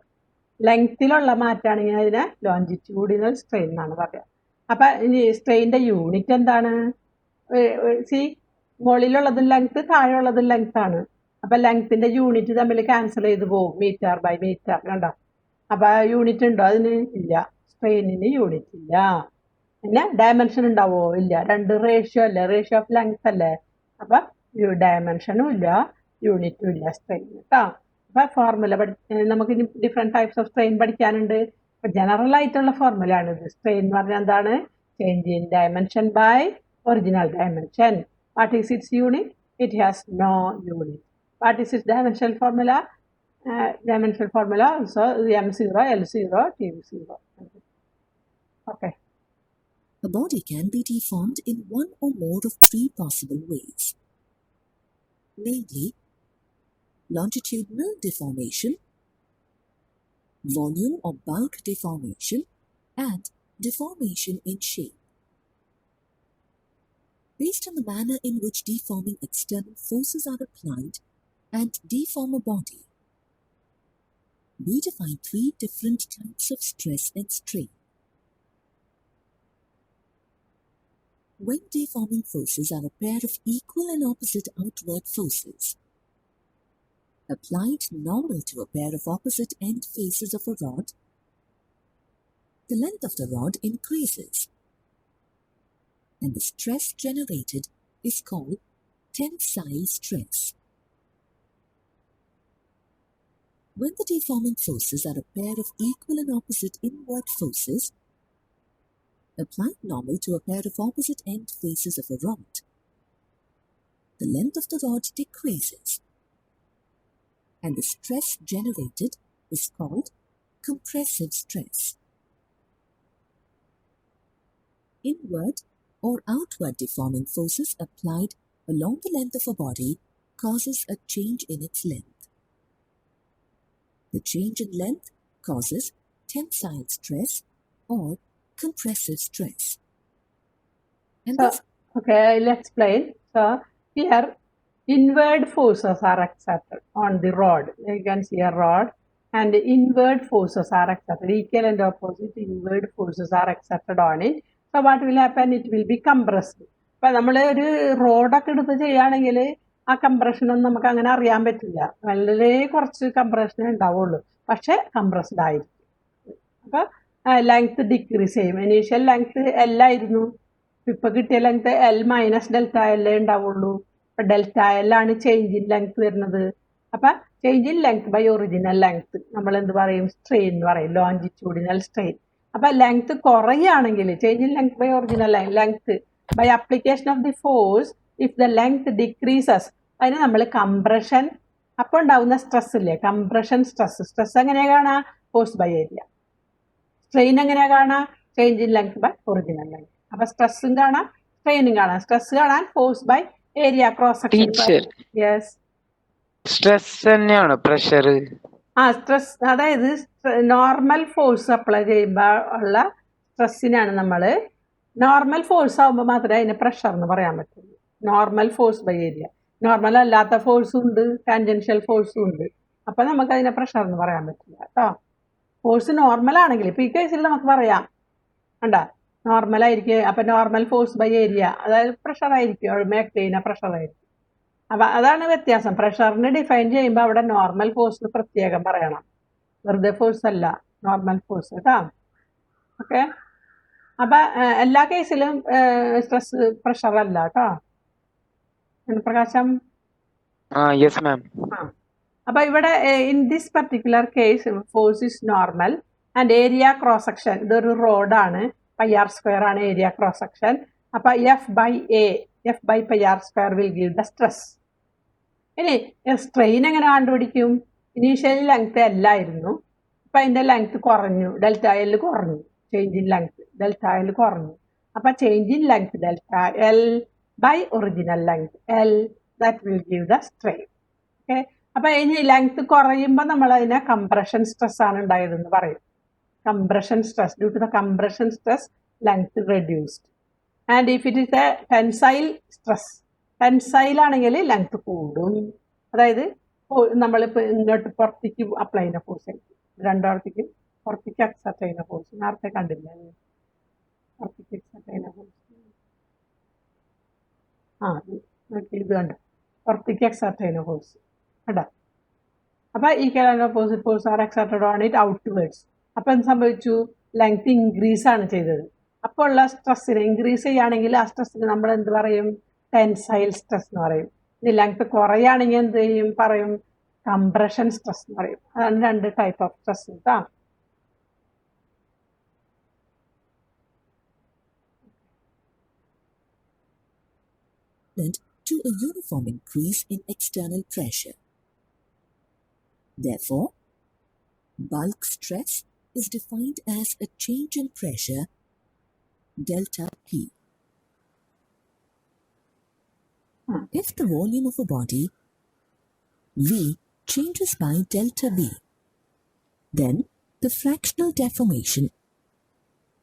ലെങ്ത്തിലുള്ള മാറ്റാണെങ്കിൽ അതിനെ ലോഞ്ചിറ്റ്യൂഡിനൽ സ്ട്രെയിൻ എന്നാണ് പറയുക. അപ്പൊ ഇനി സ്ട്രെയിൻ്റെ യൂണിറ്റ് എന്താണ്? സി മുകളിലുള്ളതും ലെങ്ത് താഴെയുള്ളതും ലെങ്ത് ആണ്. അപ്പൊ ലെങ്ത്തിന്റെ യൂണിറ്റ് തമ്മിൽ ക്യാൻസൽ ചെയ്ത് പോകും, മീറ്റർ ബൈ മീറ്റർ. കണ്ടോ? അപ്പൊ യൂണിറ്റ് ഉണ്ടോ? അതിന് ഇല്ല. സ്ട്രെയിനിന് യൂണിറ്റ് ഇല്ല. പിന്നെ ഡയമെൻഷൻ ഉണ്ടാവോ? ഇല്ല. രണ്ട് റേഷ്യോ അല്ലേ, റേഷ്യോ ഓഫ് ലെങ്ത് അല്ലേ. അപ്പൊ ഡയമെൻഷനും ഇല്ല, യൂണിറ്റും ഇല്ല സ്ട്രെയിൻ കേട്ടോ. അപ്പൊ ഫോർമുല നമുക്ക് ഇനി ഡിഫറെന്റ് ടൈപ്സ് ഓഫ് സ്ട്രെയിൻ പഠിക്കാനുണ്ട്. അപ്പൊ ജനറൽ ആയിട്ടുള്ള ഫോർമുല ആണ് ഇത്. സ്ട്രെയിൻ എന്ന് പറഞ്ഞാൽ എന്താണ്? Change in dimension by original dimension. What is its unit? It has no unit. What is its dimensional formula? Dimensional formula also m0, L0, T0. Okay. A body can be deformed in one or more of three possible ways, namely longitudinal deformation, volume or bulk deformation, and deformation in shape. based on the manner in which deforming external forces are applied and deform a body. We define 3 different types of stress and strain. When deforming forces are a pair of equal and opposite outward forces, applied normal to a pair of opposite end faces of a rod, the length of the rod increases, and the stress generated is called tensile stress. When the deforming forces are a pair of equal and opposite inward forces, applied normal to a pair of opposite end faces of a rod, the length of the rod decreases, and the stress generated is called compressive stress. Inward or outward deforming forces applied along the length of a body causes a change in its length. The change in length causes tensile stress or compressive stress. And So, okay, I'll explain. So, here inward forces are exerted on the rod. You can see a rod, and inward forces are exerted. Equal and opposite inward forces are exerted on it. So, what will happen? It will be compressed. ഇപ്പം നമ്മൾ ഒരു റോഡൊക്കെ എടുത്ത് ചെയ്യുകയാണെങ്കിൽ ആ കംപ്രഷനൊന്നും നമുക്ക് അങ്ങനെ അറിയാൻ പറ്റില്ല. വളരെ കുറച്ച് കംപ്രഷനേ ഉണ്ടാവുള്ളൂ, പക്ഷെ കംപ്രസ്ഡ് ആയിരിക്കും. അപ്പോൾ ലെങ്ത് ഡിക്രീസ് ചെയ്യും. ഇനീഷ്യൽ ലെങ്ത് L ആയിരുന്നു, ഇപ്പം കിട്ടിയ length L minus delta L ഉണ്ടാവുള്ളൂ. അപ്പം ഡെൽറ്റ L ആണ് ചേഞ്ച് ഇൻ ലെങ്ത് വരുന്നത്. അപ്പം change in length by original length നമ്മൾ എന്ത് പറയും? സ്ട്രെയിൻ എന്ന് പറയും, ലോഞ്ചിറ്റ്യൂഡിനൽ സ്ട്രെയിൻ. അപ്പം ലെങ്ത് കുറയുകയാണെങ്കിൽ change in length by original length by application of the force if the length decreases, അതിന് നമ്മൾ കംപ്രഷൻ, അപ്പോൾ ഉണ്ടാവുന്ന സ്ട്രെസ് ഇല്ലേ, കംപ്രഷൻ സ്ട്രെസ്. സ്ട്രെസ് എങ്ങനെയാണ് കാണാം? Force by area. സ്ട്രെയിൻ എങ്ങനെയാണ് കാണാം? Change in length by original length. അപ്പൊ സ്ട്രെസ്സും കാണാം, സ്ട്രെയിനും കാണാം. സ്ട്രെസ് കാണാൻ force by area cross section. Yes, stress തന്നെയാണ് പ്രഷർ. ആ സ്ട്രെസ്, അതായത് നോർമൽ ഫോഴ്സ് അപ്ലൈ ചെയ്യുമ്പോൾ ഉള്ള സ്ട്രെസ്സിനാണ് നമ്മൾ, നോർമൽ ഫോഴ്സ് ആകുമ്പോൾ മാത്രമേ അതിന് പ്രഷർ എന്ന് പറയാൻ പറ്റുള്ളൂ. Normal force by area. Normal അല്ലാത്ത ഫോഴ്സും ഉണ്ട്, ടാൻജൻഷ്യൽ ഫോഴ്സും ഉണ്ട്. അപ്പം നമുക്ക് അതിനെ പ്രഷർ എന്ന് പറയാൻ പറ്റില്ല കേട്ടോ. ഫോഴ്സ് നോർമൽ ആണെങ്കിൽ, ഇപ്പം ഈ കേസിൽ നമുക്ക് പറയാം കണ്ടാ, നോർമൽ ആയിരിക്കും. അപ്പം നോർമൽ ഫോഴ്സ് ബൈ ഏരിയ, അതായത് പ്രഷർ ആയിരിക്കും, മേക്ക് ചെയ്യുന്ന പ്രഷർ ആയിരിക്കും. അപ്പം അതാണ് വ്യത്യാസം. പ്രഷറിന് ഡിഫൈൻ ചെയ്യുമ്പോൾ അവിടെ നോർമൽ ഫോഴ്സ് പ്രത്യേകം പറയണം, വെറുതെ ഫോഴ്സ് അല്ല, നോർമൽ ഫോഴ്സ് കേട്ടോ. ഓക്കെ, അപ്പം എല്ലാ കേസിലും സ്ട്രെസ് പ്രഷർ അല്ല കേട്ടോ. പ്രകാശം, യെസ് മാം. അപ്പൊ ഇവിടെ in this particular case force is normal and area cross section, ഇതൊരു റോഡാണ്, πr² ആണ് ഏരിയ ക്രോസ് സെക്ഷൻ. അപ്പൊ F by πr² will give the stress. ഇനി സ്ട്രെയിൻ എങ്ങനെ കണ്ടുപിടിക്കും? ഇനീഷ്യലി ലെങ്ത് L ആയിരുന്നു, അപ്പൊ അതിന്റെ ലെങ്ത് കുറഞ്ഞു, ഡെൽറ്റ L കുറഞ്ഞു, change in length delta L കുറഞ്ഞു. അപ്പൊ change in length delta L by original length L, that will give the strain. Okay, അപ്പൊ ഇനി ലെങ്ത് കുറയുമ്പോൾ നമ്മൾ അതിനെ കംപ്രഷൻ സ്ട്രെസ് ആണ് ഉണ്ടായതെന്ന് പറയും. Compression stress, due to the compression stress length reduced. And if it is a tensile stress, tensile ആണെങ്കിൽ ലെങ്ത് കൂടും. അതായത് നമ്മളിപ്പോൾ ഇങ്ങോട്ട് പുറത്തേക്ക് അപ്ലൈ ചെയ്യുന്ന ഫോഴ്സ് ആയിരിക്കും, രണ്ടോടത്തേക്ക് പുറത്തേക്ക് അക്സെപ്റ്റ് ചെയ്യുന്ന ഫോഴ്സ്. നേരത്തെ കണ്ടില്ല, പുറത്തേക്ക് അക്സെപ്റ്റ് ചെയ്യുന്ന ഫോഴ്സ്. ഇത് കണ്ടു, പുറത്തേക്ക് അക്സെപ്റ്റ് ചെയ്യുന്ന ഫോഴ്സ് കണ്ടോ. അപ്പൊ equal and opposite force are excepted on it outwards. അപ്പൊ എന്ത് സംഭവിച്ചു? ലെങ്ത് ഇൻക്രീസ് ആണ് ചെയ്തത്. അപ്പോൾ ഉള്ള സ്ട്രെസ്സിന് ഇൻക്രീസ് ചെയ്യുകയാണെങ്കിൽ ആ സ്ട്രെസ്സിന് നമ്മൾ എന്ത് പറയും? ടെൻസൈൽ സ്ട്രെസ് എന്ന് പറയും. ഇനി ലെങ്ത് കുറയുകയാണെങ്കിൽ എന്ത് ചെയ്യും? പറയും കംപ്രഷൻ സ്ട്രെസ് എന്ന് പറയും. അതാണ് രണ്ട് ടൈപ്പ് ഓഫ് സ്ട്രെസ് കേട്ടോ. To a uniform increase in external pressure. Therefore, bulk stress is defined as a change in pressure delta P. If the volume of a body V changes by delta V, then the fractional deformation,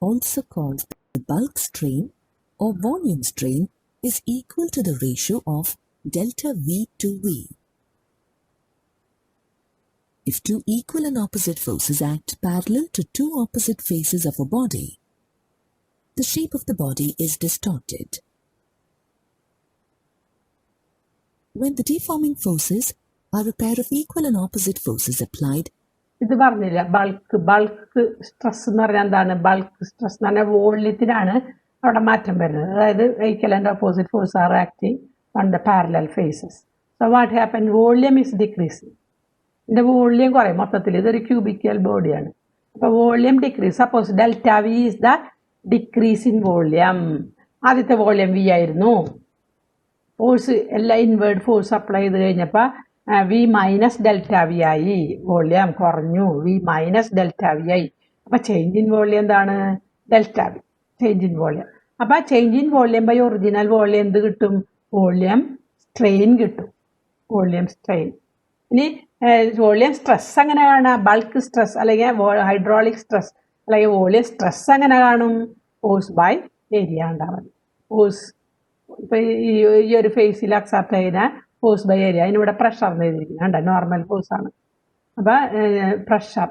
also called the bulk strain or volume strain, is equal to the ratio of delta V to V. If two equal and opposite forces act parallel to two opposite faces of a body, the shape of the body is distorted. When the deforming forces are a pair of equal and opposite forces applied, ഇത് പറഞ്ഞില്ല bulk stress എന്ന് പറഞ്ഞാൽ എന്താണ്? Bulk stress എന്ന് പറഞ്ഞാൽ വോള്യത്തിനാണ് അവിടെ മാറ്റം വരുന്നത്. അതായത് equal and opposite force are acting on the parallel faces. So what happen? Volume is decreasing. ഇതിൻ്റെ വോള്യം കുറയും മൊത്തത്തിൽ. ഇതൊരു ക്യൂബിക്കൽ ബോഡിയാണ്. അപ്പോൾ volume decrease. Suppose delta V is the decrease in volume. ആദ്യത്തെ വോള്യം വി ആയിരുന്നു. ഫോഴ്സ് എല്ലാം inward force apply ചെയ്ത് കഴിഞ്ഞപ്പോൾ വി മൈനസ് ഡെൽറ്റ വി ആയി. വോള്യം കുറഞ്ഞു. വി മൈനസ് ഡെൽറ്റ വി ആയി. അപ്പോൾ ചേഞ്ച് ഇൻ വോള്യം എന്താണ്? Delta V. Change in volume. അപ്പോൾ change in volume by original volume എന്ത് കിട്ടും? വോള്യം സ്ട്രെയിൻ കിട്ടും. Volume strain. ഇനി വോള്യം സ്ട്രെസ് എങ്ങനെ കാണാം? ബൾക്ക് സ്ട്രെസ് അല്ലെങ്കിൽ ഹൈഡ്രോളിക് സ്ട്രെസ് അല്ലെങ്കിൽ വോള്യം സ്ട്രെസ് എങ്ങനെ കാണും? ഫോഴ്സ് ബൈ ഏരിയ കണ്ടാൽ മതി. ഫോഴ്സ് ഇപ്പോൾ ഈ ഒരു ഫേസിൽ അക്സെപ്റ്റ് ചെയ്താൽ ഫോഴ്സ് ബൈ ഏരിയ. അതിനിവിടെ പ്രഷർ എന്ന് എഴുതിയിരിക്കുന്നത് കണ്ട, നോർമൽ ഫോഴ്സാണ്. അപ്പോൾ പ്രഷർ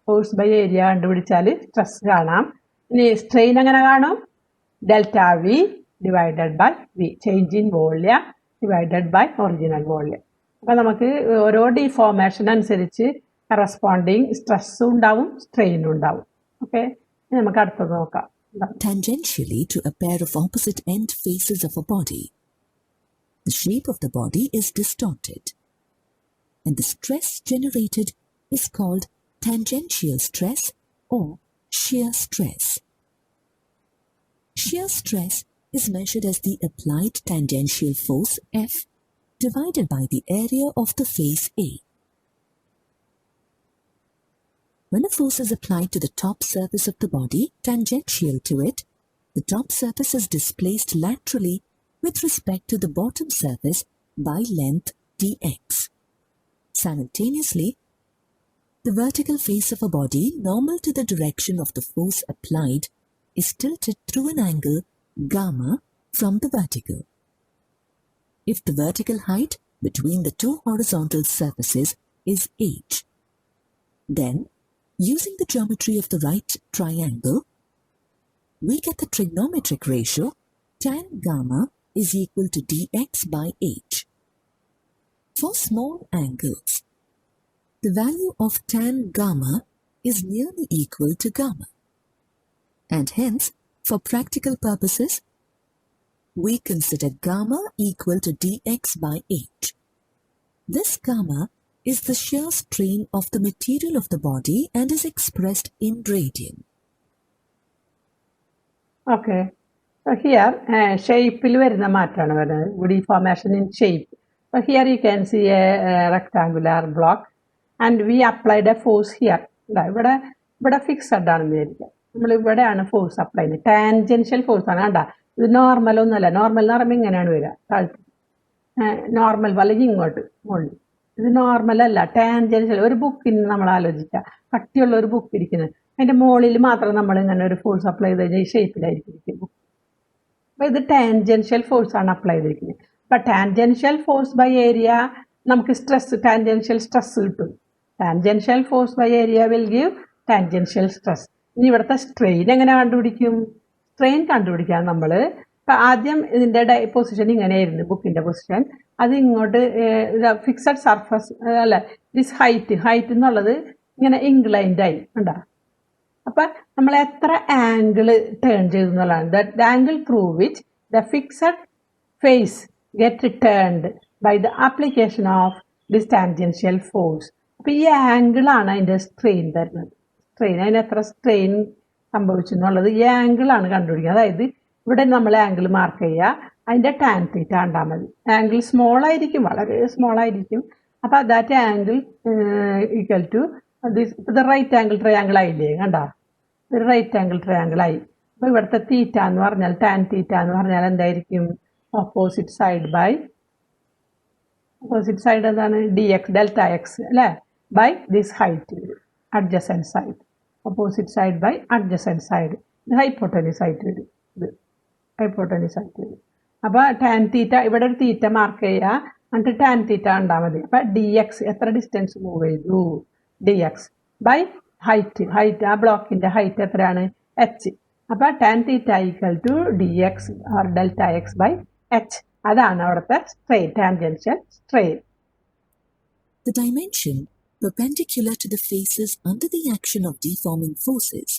ഫോഴ്സ് ബൈ ഏരിയ കണ്ടുപിടിച്ചാൽ സ്ട്രെസ് കാണാം. ഇനി സ്ട്രെയിൻ എങ്ങനെ കാണും? Delta V divided by V. Change in volume divided by original volume. അപ്പോൾ നമുക്ക് ഓരോ ഡിഫോർമേഷൻ അനുസരിച്ച് കറസ്പോണ്ടിങ് സ്ട്രെസ്സും ഉണ്ടാവും സ്ട്രെയിനും ഉണ്ടാവും. ഓക്കെ, നമുക്ക് അടുത്തത് നോക്കാം. Tangentially to a pair of opposite end faces of a body, the shape of the body is distorted, and the stress generated is called tangential stress or shear stress. Shear stress is measured as the applied tangential force F divided by the area of the face A. When a force is applied to the top surface of the body tangential to it, the top surface is displaced laterally with respect to the bottom surface by length dx. Simultaneously, the vertical face of a body normal to the direction of the force applied is tilted through an angle gamma from the vertical. If the vertical height between the two horizontal surfaces is h, then using the geometry of the right triangle, we get the trigonometric ratio tan gamma is equal to dx by h. For small angles, the value of tan gamma is nearly equal to gamma, and hence, for practical purposes, we consider gamma equal to dx by h. This gamma is the shear strain of the material of the body and is expressed in radian. Okay, so here ഷേപ്പിൽ വരുന്ന മാറ്റമാണ് വരുന്നത്. Deformation in shape. So here you can see a rectangular block and we applied a force here. ഇവിടെ fixed ആണെന്ന് വിചാരിക്കാം. നമ്മൾ ഇവിടെയാണ് force apply ചെയ്യുന്നത്. ടാൻജൻഷ്യൽ ഫോഴ്സ് ആണ്. കണ്ട, ഇത് നോർമൽ ഒന്നുമല്ല. നോർമൽ എന്ന് പറയുമ്പോൾ ഇങ്ങനെയാണ് വരിക, താഴ്ത്തി. നോർമൽ അല്ലെങ്കിൽ ഇങ്ങോട്ട് മുകളിൽ. ഇത് നോർമൽ അല്ല, ടാൻജൻഷ്യൽ. ഒരു ബുക്കിന് നമ്മൾ ആലോചിക്കുക, കട്ടിയുള്ള ഒരു ബുക്ക് ഇരിക്കുന്നത്, അതിൻ്റെ മുകളിൽ മാത്രം നമ്മൾ ഇങ്ങനെ ഒരു ഫോഴ്സ് അപ്ലൈ ചെയ്ത് കഴിഞ്ഞാൽ ഈ ഷേപ്പിലായിരിക്കും ബുക്ക്. അപ്പോൾ ഇത് ടാൻജൻഷ്യൽ ഫോഴ്സാണ് അപ്ലൈ ചെയ്തിരിക്കുന്നത്. അപ്പം ടാൻജൻഷ്യൽ ഫോഴ്സ് ബൈ ഏരിയ നമുക്ക് സ്ട്രെസ്, ടാൻജൻഷ്യൽ സ്ട്രെസ് കിട്ടും. Tangential force by area will give tangential stress. ഇനി ഇവിടുത്തെ സ്ട്രെയിൻ എങ്ങനെ കണ്ടുപിടിക്കും? സ്ട്രെയിൻ കണ്ടുപിടിക്കാൻ നമ്മൾ ഇപ്പം ആദ്യം ഇതിൻ്റെ പൊസിഷൻ ഇങ്ങനെയായിരുന്നു, ബുക്കിൻ്റെ പൊസിഷൻ. അത് ഇങ്ങോട്ട് ഫിക്സഡ് സർഫസ് അല്ല, ദിസ് ഹൈറ്റ് എന്നുള്ളത് ഇങ്ങനെ ഇൻക്ലൈൻഡായി ഉണ്ടാ. അപ്പം നമ്മൾ എത്ര ആംഗിൾ ടേൺ ചെയ്തു എന്നുള്ളതാണ്. The angle through which the fixed face get turned by the application of this tangential force. അപ്പം ഈ ആംഗിളാണ് അതിൻ്റെ സ്ട്രെയിൻ തരുന്നത്. സ്ട്രെയിൻ, അതിന് എത്ര സ്ട്രെയിൻ സംഭവിച്ചു എന്നുള്ളത് ഈ ആംഗിളാണ് കണ്ടുപിടിക്കുക. അതായത് ഇവിടെ നമ്മൾ ആംഗിൾ മാർക്ക് ചെയ്യുക, അതിൻ്റെ ടാൻ തീറ്റ കണ്ടാൽ മതി. ആംഗിൾ സ്മോൾ ആയിരിക്കും, വളരെ സ്മോൾ ആയിരിക്കും. അപ്പോൾ ദാറ്റ് ആംഗിൾ ഈക്വൽ ടു ഇത് റൈറ്റ് ആംഗിൾ ട്രയാങ്കിൾ ആയില്ലേ, കണ്ട, ഒരു റൈറ്റ് ആംഗിൾ ട്രയാങ്കിൾ ആയി. അപ്പോൾ ഇവിടുത്തെ തീറ്റ എന്ന് പറഞ്ഞാൽ, ടാൻ തീറ്റ എന്ന് പറഞ്ഞാൽ എന്തായിരിക്കും? Opposite side by, opposite side എന്താണ്? ഡി എക്സ്, ഡെൽറ്റ എക്സ് അല്ലേ, by this height, adjacent side. Opposite side by adjacent side. ഇത് ഹൈപ്പോട്ടനീസ് ആയിട്ട് വരും. ഇത് ഹൈപ്പോട്ടനീസ് ആയിട്ട് വരും. അപ്പോൾ ടാൻ തീറ്റ ഇവിടെ ഒരു തീറ്റ മാർക്ക് ചെയ്യുക, എന്നിട്ട് ടാൻ തീറ്റ ഉണ്ടാൽ മതി. അപ്പം ഡി എക്സ് എത്ര ഡിസ്റ്റൻസ് മൂവ് ചെയ്തു, ഡി എക്സ് ബൈ ഹൈറ്റ് ആ ബ്ലോക്കിൻ്റെ ഹൈറ്റ് എത്രയാണ്, എച്ച്. അപ്പോൾ tan theta equal to D X or delta X by H. അതാണ് അവിടുത്തെ strain, tangential strain. The dimension perpendicular to the faces under the action of deforming forces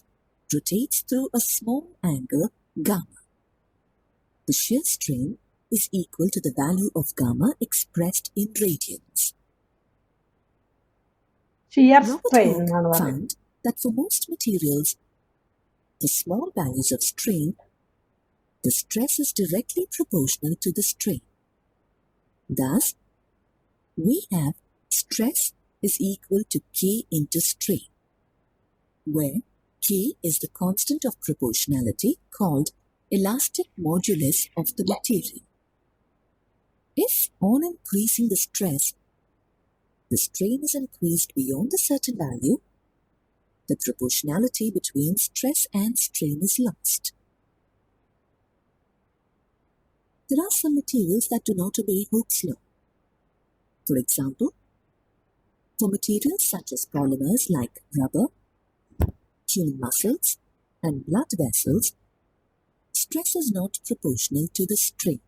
rotates through a small angle gamma. The shear strain is equal to the value of gamma expressed in radians. Shear Robert strain Hooke എന്നാണ് പറയുന്നത്. found that for most materials, the small values of strain, the stress is directly proportional to the strain. Thus, we have stress is equal to K into strain, where K is the constant of proportionality called elastic modulus of the material. If on increasing the stress, the strain is increased beyond a certain value, the proportionality between stress and strain is lost. There are some materials that do not obey Hooke's law. For example, for materials such as polymers like rubber, human muscles, and blood vessels, stress is not proportional to the strain.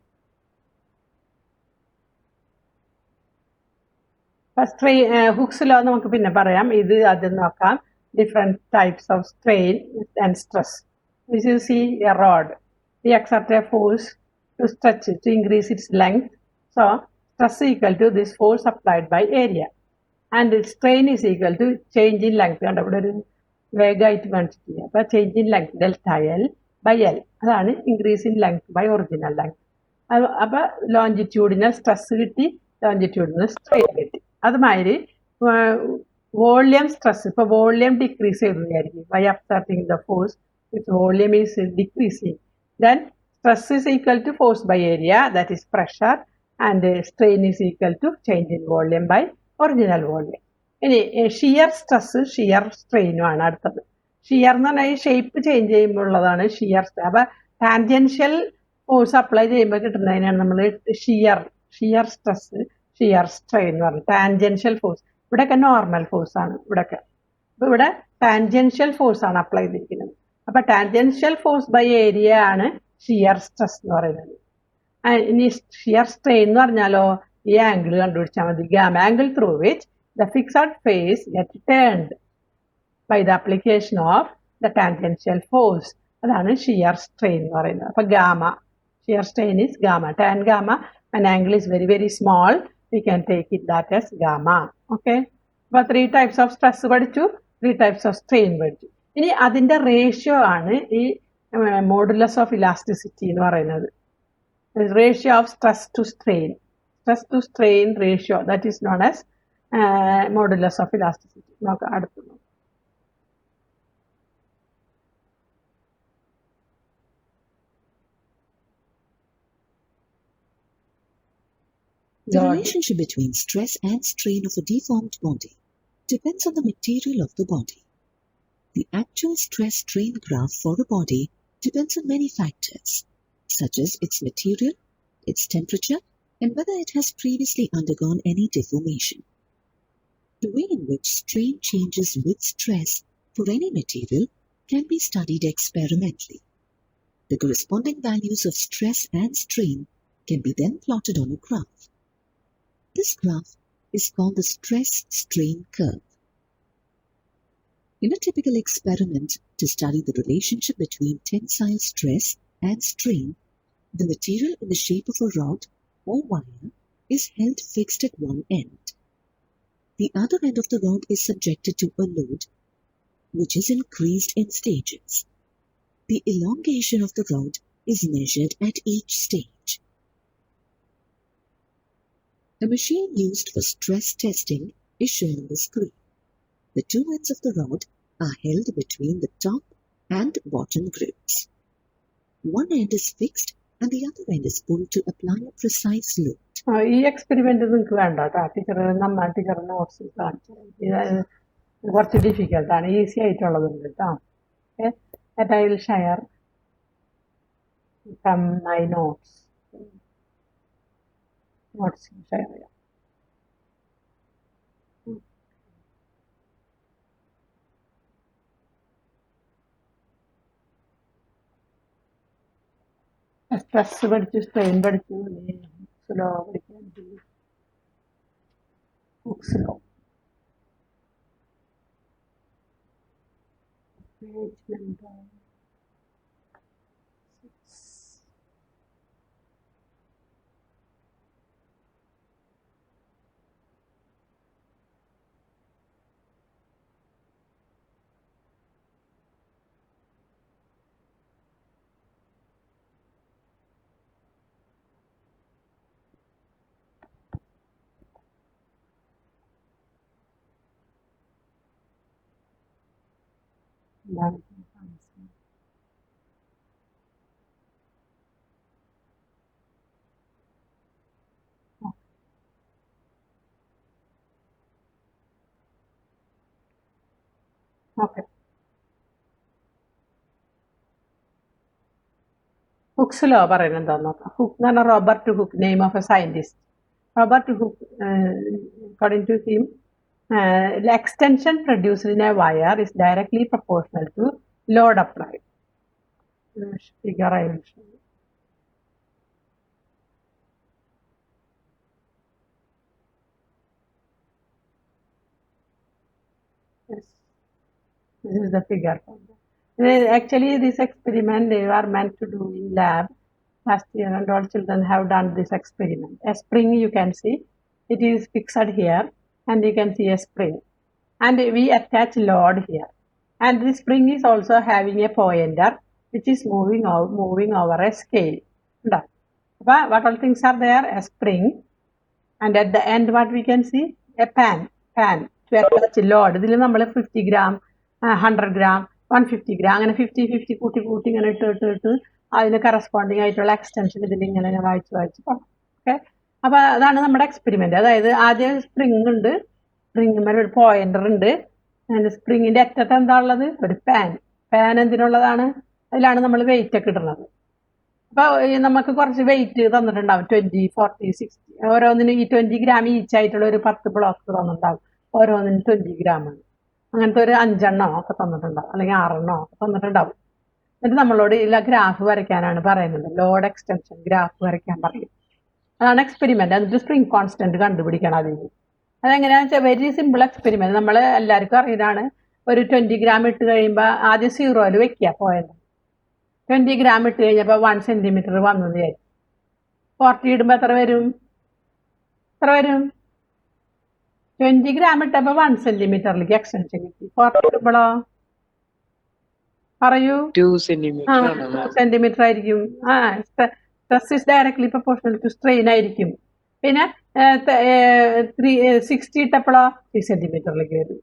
Hooke's law നമുക്ക് പിന്നെ പറയാം. ഇത് ആദ്യം നോക്കാം. Different types of strain and stress. This you see a rod. We exert a force to stretch to increase its length. So stress equal to this force applied by area and strain is equal to change in length. കണ്ട ഇവിടെ ഒരു വേഗമായിട്ട് കാണിച്ചിട്ടില്ല. അപ്പോൾ change in length delta L by L, അതാണ് increase in length by original length. അപ്പോൾ longitudinal stress കിട്ടി, longitudinal strain കിട്ടി. അതുമാതിരി വോളിയം സ്ട്രെസ്, ഇപ്പോൾ വോളിയം ഡിക്രീസ് ചെയ്തു വിചാരിക്കും, by absorbing the force if volume is decreasing, then stress is equal to force by area, that is pressure, and strain is equal to change in volume by original volume. ഇനി shear stress shear സ്ട്രെയിനുമാണ് അടുത്തത്. Shear എന്ന് പറഞ്ഞാൽ ഈ shape change ചെയ്യുമ്പോൾ ഉള്ളതാണ് shear. അപ്പോൾ tangential force apply ചെയ്യുമ്പോൾ കിട്ടുന്നതിനാണ് നമ്മൾ ഷിയർ സ്ട്രെസ് ഷിയർ സ്ട്രെയിൻ എന്ന് പറയുന്നത്. ടാൻജൻഷ്യൽ ഫോഴ്സ് ഇവിടെയൊക്കെ നോർമൽ ഫോഴ്സാണ് ഇവിടെയൊക്കെ. അപ്പോൾ ഇവിടെ ടാൻജൻഷ്യൽ ഫോഴ്സാണ് അപ്ലൈ ചെയ്തിരിക്കുന്നത്. അപ്പോൾ ടാൻജൻഷ്യൽ ഫോഴ്സ് ബൈ ഏരിയ ആണ് ഷിയർ സ്ട്രെസ് എന്ന് പറയുന്നത്. ഇനി ഷിയർ സ്ട്രെയിൻ എന്ന് പറഞ്ഞാലോ ഈ ആംഗിൾ കണ്ടുപിടിച്ചാൽ മതി. Gamma angle through which the fixed face get turned by the application of the tangential force. അതാണ് ഷിയർ സ്ട്രെയിൻ എന്ന് പറയുന്നത്. അപ്പോൾ gamma, shear strain is gamma. Tan gamma an angle is very very small, we can take it that as gamma. Okay, അപ്പോൾ 3 types of stress പഠിച്ചു, 3 types of strain പഠിച്ചു. ഇനി അതിൻ്റെ ratio ആണ് ഈ മോഡുലസ് ഓഫ് ഇലാസ്റ്റിസിറ്റി എന്ന് പറയുന്നത്. Ratio of stress to strain ratio, that is known as modulus of elasticity. നോക്കാം അടുത്ത്. The relationship between stress and strain of a deformed body depends on the material of the body. The actual stress-strain graph for a body depends on many factors, such as its material, its temperature, and whether it has previously undergone any deformation. The way in which strain changes with stress for any material can be studied experimentally. The corresponding values of stress and strain can be then plotted on a graph. This graph is called the stress-strain curve. In a typical experiment to study the relationship between tensile stress and strain, the material in the shape of a rod or wire is held fixed at one end. The other end of the rod is subjected to a load, which is increased in stages. The elongation of the rod is measured at each stage. A machine used for stress testing is shown on the screen. The two ends of the rod are held between the top and bottom grips. One end is fixed and the other end is pulled to apply a precise load. ഈ experiment നിങ്ങൾക്ക് വേണ്ട കേട്ടോ. Teacher notes കാണിച്ചു. ഇത് കുറച്ച് ഡിഫിക്കൽട്ടാണ്, easy ആയിട്ടുള്ളതുണ്ട് കേട്ടോ. I will share from my notes. Notes share ചെയ്യാം. സ്ട്രെസ് പഠിച്ചു, സ്ട്രെയിൻ പഠിച്ചു, സ്ലോ പഠിക്കാൻ slow page number 6. Okay, Hooke's law പറയുന്നത് എന്താന്ന് നോക്കാം. ഹുക്ക് എന്ന് പറഞ്ഞാൽ Robert Hooke, name of a scientist. Robert Hooke, according to him, the extension produced in a wire is directly proportional to load applied. Figure I will show you. Yes, this is the figure. Actually, this experiment they are meant to do in lab last year, and all children have done this experiment. A spring you can see, it is fixed here, and you can see a spring, and we attach load here, and this spring is also having a pointer which is moving over a scale. What all things are there? A spring, and at the end what we can see? A pan to attach load. ഇതിൽ നമ്മൾ 50 gram, 100 gram, 150 gram, അങ്ങനെ 50 കൂട്ടി ഇങ്ങനെ ഇട്ട് അതിന് corresponding ആയിട്ടുള്ള extension ഇതിൽ ഇങ്ങനെ വായിച്ച് പോകാം. ഓക്കെ, അപ്പോൾ അതാണ് നമ്മുടെ എക്സ്പെരിമെന്റ്. അതായത് ആദ്യം സ്പ്രിങ് ഉണ്ട്, സ്പ്രിങ്ങിന്മേൽ ഒരു പോയിന്റർ ഉണ്ട്, സ്പ്രിങ്ങിന്റെ അറ്റത്ത് എന്താ ഉള്ളത്? ഒരു പാൻ എന്തിനുള്ളതാണ്? അതിലാണ് നമ്മൾ വെയിറ്റ് ഒക്കെ ഇടുന്നത്. അപ്പോൾ നമുക്ക് കുറച്ച് വെയിറ്റ് തന്നിട്ടുണ്ടാവും, 20, 40, 60, ഓരോന്നിനും ഈ 20 gram ഈച്ച് ആയിട്ടുള്ള ഒരു 10 ബ്ലോക്ക് തന്നിട്ടുണ്ടാവും. ഓരോന്നിനും 20 gram ആണ്. അങ്ങനത്തെ ഒരു 5 എണ്ണം ഒക്കെ തന്നിട്ടുണ്ടാവും, അല്ലെങ്കിൽ 6 എണ്ണം ഒക്കെ തന്നിട്ടുണ്ടാവും. എന്നിട്ട് നമ്മളോട് ഇല്ല ഗ്രാഫ് വരയ്ക്കാനാണ് പറയുന്നത്. ലോഡ് എക്സ്റ്റൻഷൻ ഗ്രാഫ് വരയ്ക്കാൻ പറയും. അതാണ് എക്സ്പെരിമെന്റ്. എന്നിട്ട് സ്പ്രിംഗ് കോൺസ്റ്റന്റ് കണ്ടുപിടിക്കണം. അതിന് അതെങ്ങനെയാണെന്ന് വെച്ചാൽ വെരി സിമ്പിൾ എക്സ്പെരിമെന്റ്. നമ്മൾ എല്ലാവർക്കും അറിയുന്നതാണ്. ഒരു 20 gram ഇട്ട് കഴിയുമ്പോൾ ആദ്യം 0-ൽ വെക്കുക പോയിന്റ്. 20 gram ഇട്ട് കഴിഞ്ഞപ്പോൾ 1 centimeter വന്നത് വിചാരിക്കും. 40 ഇടുമ്പോൾ എത്ര വരും? 20 gram ഇട്ടപ്പോൾ 1 centimeterലേക്ക് എക്സ്റ്റൻഷൻ കിട്ടി. 40 ഇടുമ്പോഴോ പറയൂ? 2 centimeter ആയിരിക്കും. Stress is directly proportional to strain ആയിരിക്കും. പിന്നെ 60 ഇട്ടപ്പോഴോ 3 centimeterലേക്ക് വരും.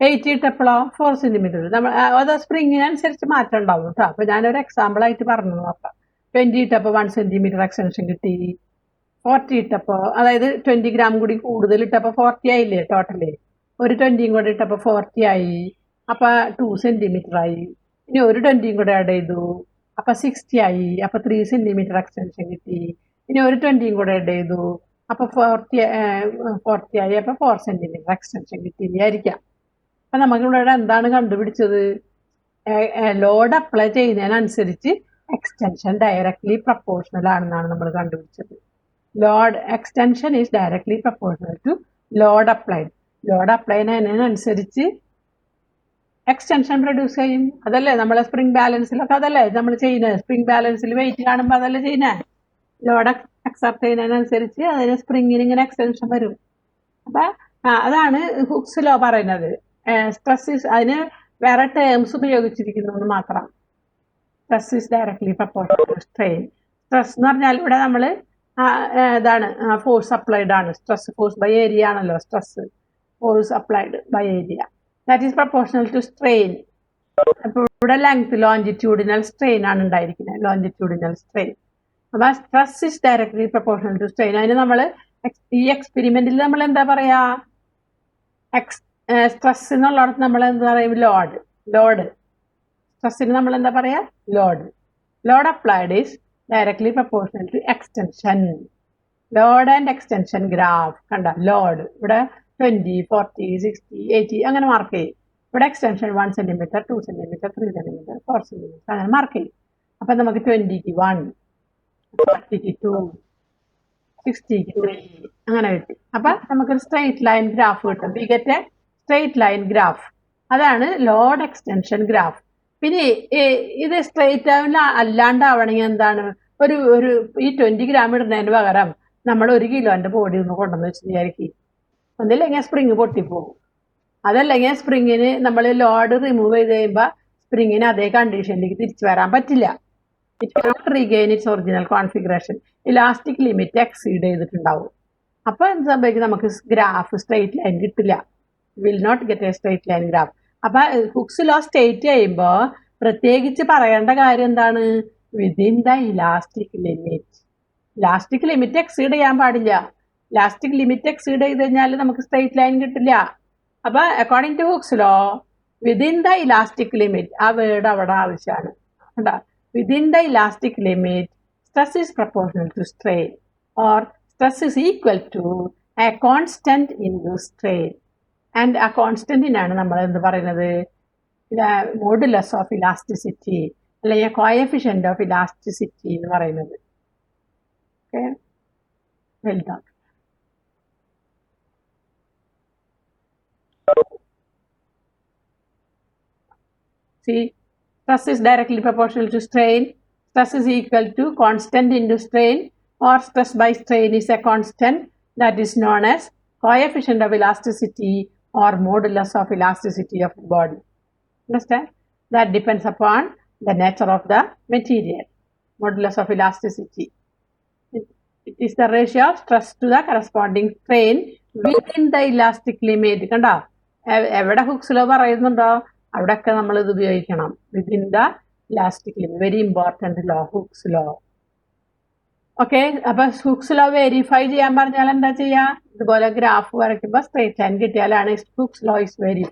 80 ഇട്ടപ്പോഴോ 4 centimeter. നമ്മൾ അത് സ്പ്രിങ്ങിനനുസരിച്ച് മാറ്റം ഉണ്ടാവും കേട്ടോ. അപ്പോൾ ഞാനൊരു എക്സാമ്പിൾ ആയിട്ട് പറഞ്ഞു നോക്കാം. 20 ഇട്ടപ്പോൾ 1 centimeter എക്സ്റ്റൻഷൻ കിട്ടി. 40 ഇട്ടപ്പോൾ, അതായത് 20 gram കൂടി കൂടുതൽ ഇട്ടപ്പോൾ 40 ആയില്ലേ ടോട്ടല്. ഒരു 20 കൂടെ ഇട്ടപ്പോൾ 40 ആയി. അപ്പോൾ 2 centimeter ആയി. ഇനി ഒരു 20 കൂടെ ആഡ് ചെയ്തു, അപ്പോൾ 60 ആയി. അപ്പോൾ 3 centimeter എക്സ്റ്റൻഷൻ കിട്ടി. ഇനി ഒരു 20 കൂടെ ആഡ് ചെയ്തു, അപ്പോൾ 40 ആയി. അപ്പോൾ 4 centimeter എക്സ്റ്റൻഷൻ കിട്ടിയിരിക്കാം. അപ്പം നമുക്കിവിടെ എന്താണ് കണ്ടുപിടിച്ചത്? ലോഡ് അപ്ലൈ ചെയ്യുന്നതിനനുസരിച്ച് എക്സ്റ്റൻഷൻ ഡയറക്ട്ലി പ്രപ്പോർഷണൽ ആണെന്നാണ് നമ്മൾ കണ്ടുപിടിച്ചത്. Load extension is directly proportional to load applied. Load apply ചെയ്യുന്നതിനനുസരിച്ച് എക്സ്റ്റൻഷൻ പ്രൊഡ്യൂസ് ചെയ്യും. അതല്ലേ നമ്മളെ സ്പ്രിംഗ് ബാലൻസിലൊക്കെ അതല്ലേ നമ്മൾ ചെയ്യുന്നത്. സ്പ്രിംഗ് ബാലൻസിൽ വെയിറ്റ് കാണുമ്പോൾ അതല്ലേ ചെയ്യുന്നത്. ലോഡ് അക്സെപ്റ്റ് ചെയ്യുന്നതിനനുസരിച്ച് അതിന് സ്പ്രിങ്ങിന് ഇങ്ങനെ എക്സ്റ്റൻഷൻ വരും. അപ്പം അതാണ് ഹുക്സ് ലോ പറയുന്നത്. സ്ട്രെസ് ഈസ്, അതിന് വേറെ ടേംസ് ഉപയോഗിച്ചിരിക്കുന്നു എന്ന് മാത്രം. Stress is directly proportional to strain. Stress എന്ന് പറഞ്ഞാൽ ഇവിടെ നമ്മൾ ഇതാണ് ഫോഴ്സ് അപ്ലൈഡ് ആണ്. സ്ട്രെസ് ഫോഴ്സ് ബൈ ഏരിയ ആണല്ലോ. Stress force applied by area, that is proportional to strain. അപ്പോൾ ഇവിടെ ലെങ്ത് ലോഞ്ചിറ്റ്യൂഡിനൽ സ്ട്രെയിൻ ആണ് ഉണ്ടായിരിക്കുന്നത്, ലോഞ്ചിറ്റ്യൂഡിനൽ സ്ട്രെയിൻ. അപ്പോൾ stress is directly proportional to strain. അതിന് നമ്മൾ ഈ എക്സ്പെരിമെന്റിൽ നമ്മൾ എന്താ പറയാ? സ്ട്രെസ് എന്നുള്ളിടത്ത് നമ്മൾ എന്താ പറയും? ലോഡ്. സ്ട്രെസ്സിന് നമ്മൾ എന്താ പറയാ? Load applied is directly proportional to extension. Load and extension graph കണ്ട ലോഡ് ഇവിടെ 20, 40, 60, 80 അങ്ങനെ മാർക്ക് ചെയ്യും. ഇവിടെ extension 1 centimetre, 2 centimetre, 3 centimetre, 4 centimetre അങ്ങനെ മാർക്ക് ചെയ്യും. അപ്പൊ നമുക്ക് 20ക്ക് 1, 40ക്ക് 2, 60ക്ക് 3 അങ്ങനെ കിട്ടി. അപ്പൊ നമുക്കൊരു സ്ട്രെയിറ്റ് ലൈൻ ഗ്രാഫ് കിട്ടും. We get a straight line graph. അതാണ് ലോഡ് എക്സ്റ്റൻഷൻ ഗ്രാഫ്. പിന്നെ ഇത് സ്ട്രെയിറ്റ് ലൈൻ അല്ലാണ്ടാവണമെങ്കിൽ എന്താണ്, ഒരു ഈ 20 ഗ്രാം ഇടുന്നതിന് പകരം നമ്മൾ 1 കിലോന്റെ ബോഡി ഒന്ന് കൊണ്ടുവന്ന് വെച്ച് വിചാരിക്കും. ഒന്നില്ലെങ്കിൽ സ്പ്രിങ് പൊട്ടിപ്പോകും, അതല്ലെങ്കിൽ സ്പ്രിങ്ങിന് നമ്മൾ ലോഡ് റിമൂവ് ചെയ്ത് കഴിയുമ്പോൾ സ്പ്രിങ്ങിന് അതേ കണ്ടീഷനിലേക്ക് തിരിച്ചു വരാൻ പറ്റില്ല. It not regain its original configuration. Elastic limit exceed ചെയ്തിട്ടുണ്ടാവും. അപ്പൊ എന്ത് സംഭവിക്കും, നമുക്ക് ഗ്രാഫ് സ്ട്രെയിറ്റ് ലൈൻ കിട്ടില്ല. Will not get a straight line graph. അപ്പൊ ഹുക്സ് ലോ സ്റ്റേറ്റ് ചെയ്യുമ്പോൾ പ്രത്യേകിച്ച് പറയേണ്ട കാര്യം എന്താണ്, within the elastic limit. Elastic limit exceed ചെയ്യാൻ പാടില്ല. ഇലാസ്റ്റിക് ലിമിറ്റ് എക്സീഡ് ചെയ്ത് കഴിഞ്ഞാൽ നമുക്ക് സ്ട്രെയിറ്റ് ലൈൻ കിട്ടില്ല. അപ്പൊ according to Hooke's law within the elastic limit, ആ വേർഡ് അവിടെ ആവശ്യമാണ്. കണ്ടാ, within the elastic limit, stress is proportional to strain, or stress is equal to a constant into strain. And a constant inana നമ്മൾ എന്ത് പറയുന്നത്, modulus of elasticity അല്ലെങ്കിൽ coefficient of elasticity എന്ന് പറയുന്നത്. Okay, well done. See, stress is directly proportional to strain. Stress is equal to constant into strain, or stress by strain is a constant that is known as coefficient of elasticity or modulus of elasticity of the body. Understand? That depends upon the nature of the material. Modulus of elasticity. It is the ratio of stress to the corresponding strain within the elastic limit. കണ്ടോ, എവിടെ hooks law പറയുന്നുണ്ടോ അവിടെയൊക്കെ നമ്മൾ ഇത് ഉപയോഗിക്കണം. Within the elastic limit, very important law, Hooke's law. Okay, അപ്പൊ Hooke's law verify ചെയ്യാൻ പറഞ്ഞാൽ എന്താ ചെയ്യാ, ഇതുപോലെ ഗ്രാഫ് വരയ്ക്കുമ്പോൾ സ്ട്രെയിറ്റ് ലൈൻ കിട്ടിയാലാണ് ഹുക്സ് ലോ ഇസ് വെരിഫൈ.